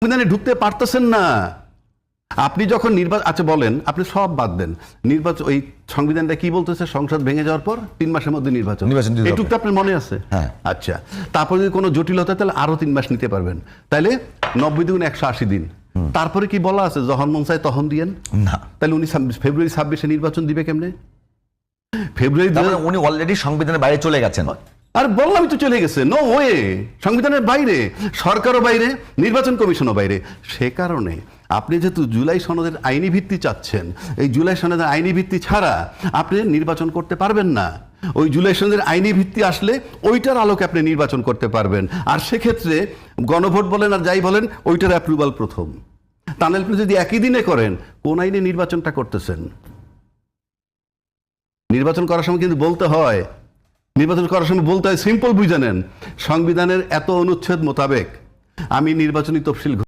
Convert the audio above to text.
সংবিধানে ঢুকতে পারতেছেন না। আপনি যখন নির্বাচন, আচ্ছা বলেন, আপনি সব বাদ দেন, নির্বাচন ওই সংবিধানটা কি বলতেছে, সংসদ ভেঙে যাওয়ার পর 3 মাসের মধ্যে নির্বাচন, এইটুকু আপনার মনে আছে? হ্যাঁ। আচ্ছা, তারপরে যদি কোনো জটিলতা, তাহলে আরো 3 মাস নিতে পারবেন, তাহলে 90 × 180 দিন। তারপরে কি বলা আছে, যখন মন চায় তখন দিয়েন না? তাহলে উনি ফেব্রুয়ারি 26-এ নির্বাচন দিবে কেমনে? ফেব্রুয়ারি উনি অলরেডি সংবিধানের বাইরে চলে গেছেন। আর বললামই তো, চলে গেছে। নো ওয়ে, সংবিধানের বাইরে, সরকারও বাইরে, নির্বাচন কমিশনও বাইরে। সে কারণে আপনি যেহেতু জুলাই সনদের আইনি ভিত্তি চাচ্ছেন, এই জুলাই সনদের আইনি ভিত্তি ছাড়া আপনি নির্বাচন করতে পারবেন না। ওই জুলাই সনদের আইনি ভিত্তি আসলে ওইটার আলোকে আপনি নির্বাচন করতে পারবেন। আর সেক্ষেত্রে গণভোট বলেন আর যাই বলেন, ওইটার অ্যাপ্রুভাল প্রথম। তাহলে আপনি যদি একই দিনে করেন, কোন আইনে নির্বাচনটা করতেছেন? নির্বাচন করার সময় কিন্তু বলতে হয়, নির্বাচন করার সময় বলতে হয়, সিম্পল বুঝে নেন, সংবিধানের এত অনুচ্ছেদ মোতাবেক আমি নির্বাচনী তফসিল